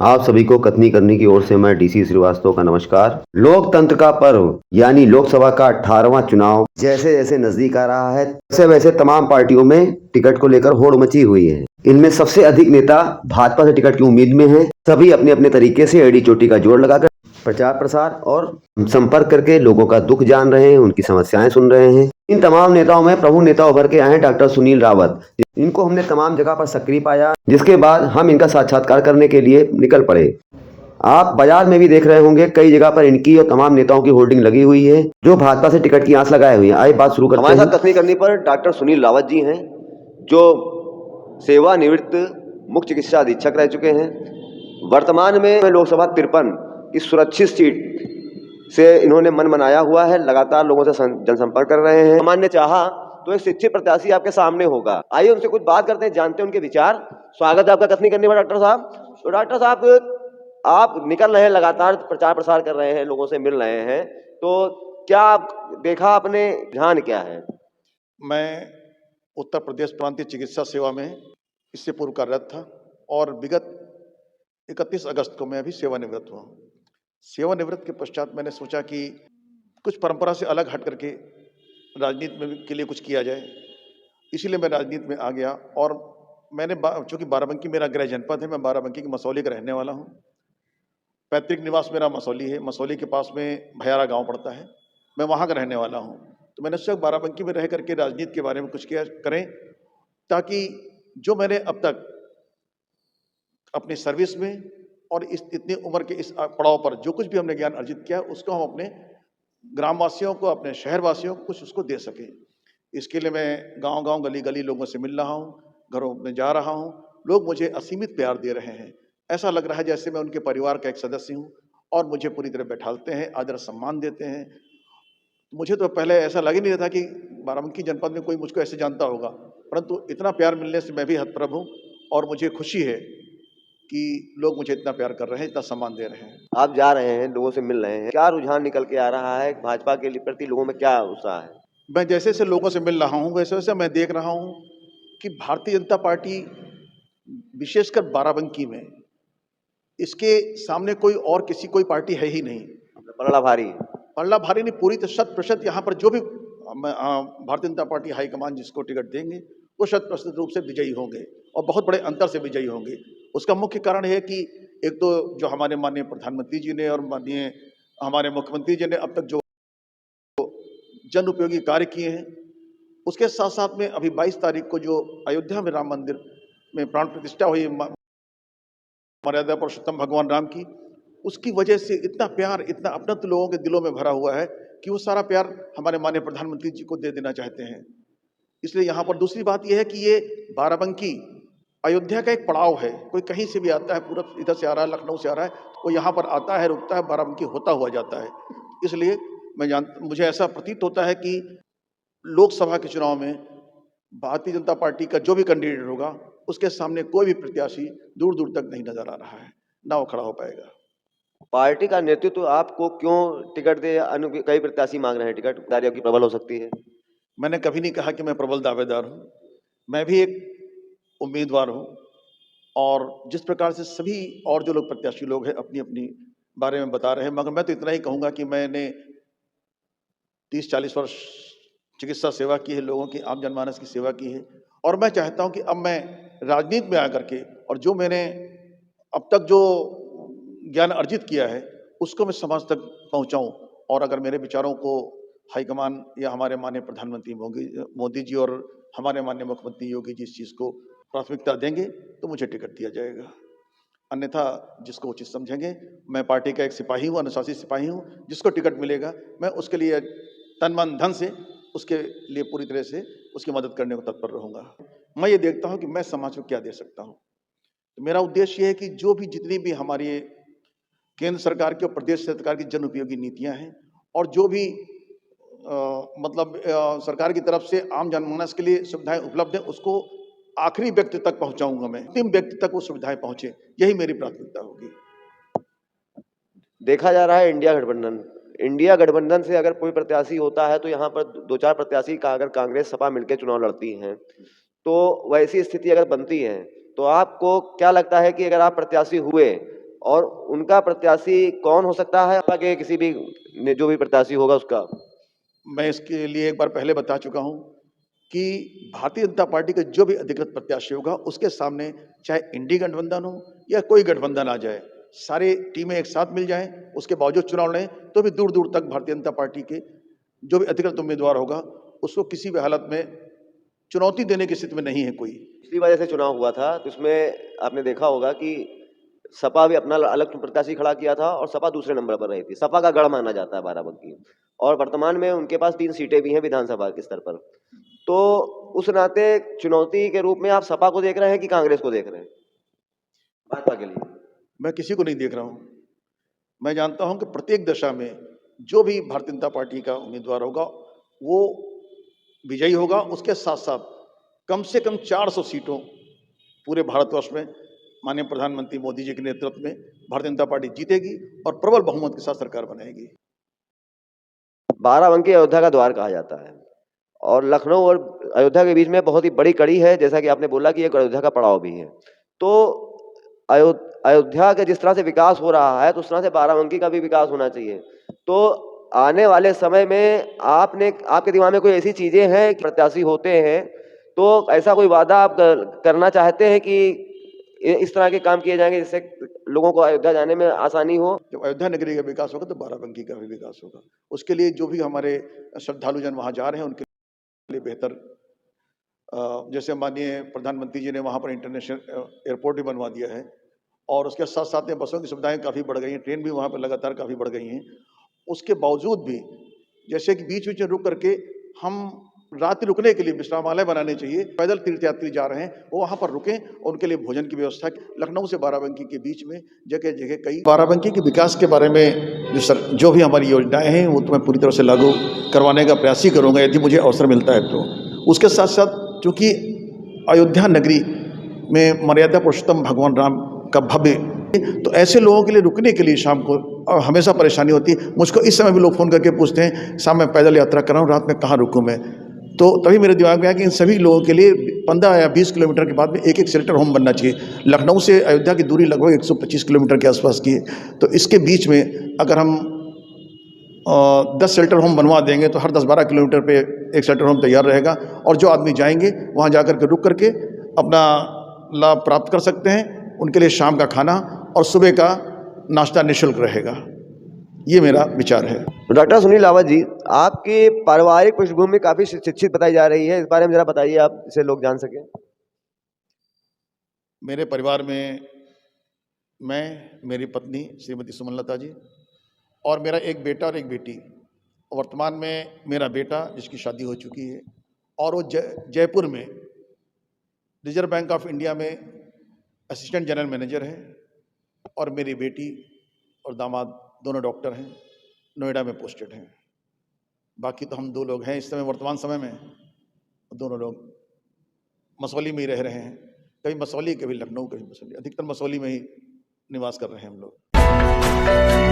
आप सभी को कथनी करनी की ओर से मैं डीसी श्रीवास्तव का नमस्कार। लोकतंत्र का पर्व यानी लोकसभा का 18वां चुनाव जैसे जैसे नजदीक आ रहा है वैसे वैसे तमाम पार्टियों में टिकट को लेकर होड़ मची हुई है। इनमें सबसे अधिक नेता भाजपा से टिकट की उम्मीद में हैं। सभी अपने अपने तरीके से एड़ी चोटी का जोड़ लगाकर प्रचार प्रसार और संपर्क करके लोगों का दुख जान रहे हैं, उनकी समस्याएं सुन रहे हैं। इन तमाम नेताओं में प्रमुख नेता उभर के आए हैं डॉक्टर सुनील रावत। इनको हमने तमाम जगह पर सक्रिय पाया, जिसके बाद हम इनका साक्षात्कार करने के लिए निकल पड़े। आप बाजार में भी देख रहे होंगे कई जगह पर इनकी और तमाम नेताओं की होर्डिंग लगी हुई है जो भाजपा से टिकट की आस लगाए हुए हैं। आइए बात शुरू करते हैं। हमारे साथ कथनी करनी पर डॉक्टर सुनील रावत जी हैं, जो सेवानिवृत्त मुख्य चिकित्सा अधीक्षक रह चुके हैं। वर्तमान में लोकसभा 53 इस सुरक्षित सीट से इन्होंने मन बनाया हुआ है, लगातार लोगों से जनसंपर्क कर रहे हैं। सामान्य चाहा तो एक शिक्षित प्रत्याशी आपके सामने होगा। आइए उनसे कुछ बात करते हैं, जानते हैं उनके विचार। स्वागत है आपका कथनी करने में डॉक्टर साहब। तो डॉक्टर साहब, आप निकल रहे हैं, लगातार प्रचार प्रसार कर रहे हैं, लोगों से मिल रहे हैं, तो क्या आप देखा, आपने ध्यान क्या है? मैं उत्तर प्रदेश प्रांतीय चिकित्सा सेवा में इससे पूर्व कार्यरत था और विगत 31 अगस्त को मैं अभी सेवानिवृत्त हुआ। सेवानिवृत्त के पश्चात मैंने सोचा कि कुछ परंपरा से अलग हट करके राजनीति में के लिए कुछ किया जाए, इसीलिए मैं राजनीति में आ गया। और मैंने चूँकि बाराबंकी मेरा गृह जनपद है, मैं बाराबंकी के मसौली का रहने वाला हूँ। पैतृक निवास मेरा मसौली है। मसौली के पास में भयारा गांव पड़ता है, मैं वहाँ का रहने वाला हूँ। तो मैंने सोचा बाराबंकी में रह करके राजनीति के बारे में कुछ किया करें, ताकि जो मैंने अब तक अपनी सर्विस में और इस इतनी उम्र के इस पड़ाव पर जो कुछ भी हमने ज्ञान अर्जित किया, उसको हम अपने ग्रामवासियों को, अपने शहरवासियों को कुछ उसको दे सकें। इसके लिए मैं गांव-गांव, गली-गली लोगों से मिल रहा हूं, घरों में जा रहा हूं। लोग मुझे असीमित प्यार दे रहे हैं। ऐसा लग रहा है जैसे मैं उनके परिवार का एक सदस्य हूं और मुझे पूरी तरह बैठालते हैं, आदर सम्मान देते हैं। मुझे तो पहले ऐसा लग ही नहीं रहा था कि बाराबंकी जनपद में कोई मुझको ऐसे जानता होगा, परंतु इतना प्यार मिलने से मैं भी हतप्रभ हूँ और मुझे खुशी है कि लोग मुझे इतना प्यार कर रहे हैं, इतना सम्मान दे रहे हैं। आप जा रहे हैं, लोगों से मिल रहे हैं, क्या रुझान निकल के आ रहा है? भाजपा के प्रति लोगों में क्या उत्साह है? मैं जैसे जैसे लोगों से मिल रहा हूँ वैसे वैसे मैं देख रहा हूँ कि भारतीय जनता पार्टी विशेषकर बाराबंकी में इसके सामने कोई और किसी कोई पार्टी है ही नहीं। पलड़ा भारी। पल्ला भारी नहीं, पूरी 100% यहाँ पर जो भी भारतीय जनता पार्टी हाईकमान जिसको टिकट देंगे वो 100% रूप से विजयी होंगे और बहुत बड़े अंतर से विजयी होंगे। उसका मुख्य कारण है कि एक तो जो हमारे माननीय प्रधानमंत्री जी ने और माननीय हमारे मुख्यमंत्री जी ने अब तक जो जन उपयोगी कार्य किए हैं, उसके साथ साथ में अभी 22 तारीख को जो अयोध्या में राम मंदिर में प्राण प्रतिष्ठा हुई मर्यादा पुरुषोत्तम भगवान राम की, उसकी वजह से इतना प्यार, इतना अपनत्व लोगों के दिलों में भरा हुआ है कि वो सारा प्यार हमारे माननीय प्रधानमंत्री जी को दे देना चाहते हैं। इसलिए यहाँ पर दूसरी बात यह है कि ये बाराबंकी अयोध्या का एक पड़ाव है। कोई कहीं से भी आता है, पूरब इधर से आ रहा है, लखनऊ से आ रहा है, वो यहाँ पर आता है, रुकता है, बाराबंकी होता हुआ जाता है। इसलिए मुझे ऐसा प्रतीत होता है कि लोकसभा के चुनाव में भारतीय जनता पार्टी का जो भी कैंडिडेट होगा, उसके सामने कोई भी प्रत्याशी दूर दूर तक नहीं नजर आ रहा है, ना वो खड़ा हो पाएगा। पार्टी का नेतृत्व आपको क्यों टिकट दे? कई प्रत्याशी मांग रहे हैं टिकट, दायित्व की प्रबल हो सकती है। मैंने कभी नहीं कहा कि मैं प्रबल दावेदार हूँ, मैं भी एक उम्मीदवार हूँ। और जिस प्रकार से सभी और जो लोग प्रत्याशी लोग हैं अपनी अपनी बारे में बता रहे हैं, मगर मैं तो इतना ही कहूँगा कि मैंने 30-40 वर्ष चिकित्सा सेवा की है, लोगों की, आम जनमानस की सेवा की है। और मैं चाहता हूँ कि अब मैं राजनीति में आकर के और जो मैंने अब तक जो ज्ञान अर्जित किया है उसको मैं समाज तक पहुँचाऊँ। और अगर मेरे विचारों को हाईकमान या हमारे माननीय प्रधानमंत्री मोदी जी और हमारे माननीय मुख्यमंत्री योगी जी इस चीज़ को प्राथमिकता देंगे तो मुझे टिकट दिया जाएगा। अन्यथा जिसको उचित समझेंगे, मैं पार्टी का एक सिपाही हूँ, अनुशासित सिपाही हूँ, जिसको टिकट मिलेगा मैं उसके लिए तन मन धन से उसके लिए पूरी तरह से उसकी मदद करने को तत्पर रहूँगा। मैं ये देखता हूँ कि मैं समाज को क्या दे सकता हूँ। तो मेरा उद्देश्य ये है कि जो भी जितनी भी हमारी केंद्र सरकार की और प्रदेश सरकार की जन उपयोगी नीतियाँ हैं और जो भी सरकार की तरफ से आम जनमानस के लिए सुविधाएं उपलब्ध हैं, उसको आखिरी व्यक्ति तक पहुंचाऊंगा मैं, अंतिम व्यक्ति तक वो सुविधाएं पहुंचे, यही मेरी प्राथमिकता होगी। देखा जा रहा है इंडिया गठबंधन से अगर कोई प्रत्याशी होता है तो यहाँ पर 2-4 प्रत्याशी का अगर कांग्रेस सपा मिलकर चुनाव लड़ती हैं, तो वैसी स्थिति अगर बनती है तो आपको क्या लगता है कि अगर आप प्रत्याशी हुए और उनका प्रत्याशी कौन हो सकता है? आगे किसी भी जो भी प्रत्याशी होगा उसका। मैं इसके लिए एक बार पहले बता चुका हूं कि भारतीय जनता पार्टी का जो भी अधिकृत प्रत्याशी होगा उसके सामने चाहे इंडी गठबंधन हो या कोई गठबंधन आ जाए, सारी टीमें एक साथ मिल जाएं, उसके बावजूद चुनाव लड़ें, तो भी दूर दूर तक भारतीय जनता पार्टी के जो भी अधिकृत उम्मीदवार होगा उसको किसी भी हालत में चुनौती देने की स्थिति में नहीं है कोई। पिछली बार जैसे चुनाव हुआ था तो इसमें आपने देखा होगा कि सपा भी अपना अलग प्रत्याशी खड़ा किया था और सपा दूसरे नंबर पर रही थी। सपा का गढ़ माना जाता है बाराबंकी, और वर्तमान में उनके पास 3 सीटें भी हैं विधानसभा के स्तर पर। तो उस नाते चुनौती के रूप में आप सपा को देख रहे हैं कि कांग्रेस को देख रहे हैं भाजपा के लिए? मैं किसी को नहीं देख रहा हूं। मैं जानता हूं कि प्रत्येक दशा में जो भी भारतीय जनता पार्टी का उम्मीदवार होगा वो विजयी होगा। उसके साथ साथ कम से कम 400 सीटों पूरे भारतवर्ष में माननीय प्रधानमंत्री मोदी जी के नेतृत्व में भारतीय जनता पार्टी जीतेगी और प्रबल बहुमत के साथ सरकार बनाएगी। बाराबंकी अयोध्या का द्वार कहा जाता है और लखनऊ और अयोध्या के बीच में बहुत ही बड़ी कड़ी है, जैसा कि आपने बोला कि एक अयोध्या का पड़ाव भी है। तो अयोध्या के जिस तरह से विकास हो रहा है तो उस तरह से बाराबंकी का भी विकास होना चाहिए। तो आने वाले समय में आपके दिमाग में कोई ऐसी चीजें हैं कि प्रत्याशी होते हैं तो ऐसा कोई वादा आप करना चाहते हैं कि इस तरह के काम किए जाएंगे जिससे लोगों को अयोध्या जाने में आसानी हो? जब अयोध्या नगरी का विकास होगा तो बाराबंकी का भी विकास होगा। उसके लिए जो भी हमारे श्रद्धालुजन वहां जा रहे हैं उनके लिए बेहतर, जैसे माननीय प्रधानमंत्री जी ने वहां पर इंटरनेशनल एयरपोर्ट भी बनवा दिया है और उसके साथ साथ में बसों की सुविधाएं काफ़ी बढ़ गई हैं, ट्रेन भी वहाँ पर लगातार काफ़ी बढ़ गई हैं। उसके बावजूद भी जैसे कि बीच बीच में रुक करके हम रात्रि रुकने के लिए विश्रामालय बनाने चाहिए। पैदल तीर्थयात्री जा रहे हैं वो वहाँ पर रुकें और उनके लिए भोजन की व्यवस्था। लखनऊ से बाराबंकी के बीच में जगह जगह कई बाराबंकी के विकास के बारे में जो भी हमारी योजनाएं हैं वो तो मैं पूरी तरह से लागू करवाने का प्रयास ही करूँगा यदि मुझे अवसर मिलता है तो। उसके साथ साथ चूँकि अयोध्या नगरी में मर्यादा पुरुषोत्तम भगवान राम का भव्य, तो ऐसे लोगों के लिए रुकने के लिए शाम को हमेशा परेशानी होती है। मुझको इस समय भी लोग फ़ोन करके पूछते हैं साहब मैं पैदल यात्रा कर रहा हूँ, रात में कहाँ रुकूँ मैं? तो तभी मेरे दिमाग में आया कि इन सभी लोगों के लिए 15 या 20 किलोमीटर के बाद में एक शेल्टर होम बनना चाहिए। लखनऊ से अयोध्या की दूरी लगभग 125 किलोमीटर के आसपास की है, तो इसके बीच में अगर हम 10 शेल्टर होम बनवा देंगे तो हर 10-12 किलोमीटर पे एक शेल्टर होम तैयार रहेगा और जो आदमी जाएंगे वहाँ जाकर के रुक करके अपना लाभ प्राप्त कर सकते हैं। उनके लिए शाम का खाना और सुबह का नाश्ता निःशुल्क रहेगा। ये मेरा विचार है। डॉक्टर सुनील लावत जी, आपकी पारिवारिक पृष्ठभूमि काफी शिक्षित बताई जा रही है, इस बारे में जरा बताइए आप, जिससे लोग जान सकें। मेरे परिवार में मैं, मेरी पत्नी श्रीमती सुमनलता जी और मेरा एक बेटा और एक बेटी। वर्तमान में मेरा बेटा जिसकी शादी हो चुकी है और वो जयपुर में रिजर्व बैंक ऑफ इंडिया में असिस्टेंट जनरल मैनेजर है और मेरी बेटी और दामाद दोनों डॉक्टर हैं, नोएडा में पोस्टेड हैं। बाकी तो हम 2 लोग हैं इस समय, वर्तमान समय में दोनों लोग मसौली में ही रह रहे हैं, कभी मसौली कभी लखनऊ कभी मसौली, अधिकतर मसौली में ही निवास कर रहे हैं हम लोग।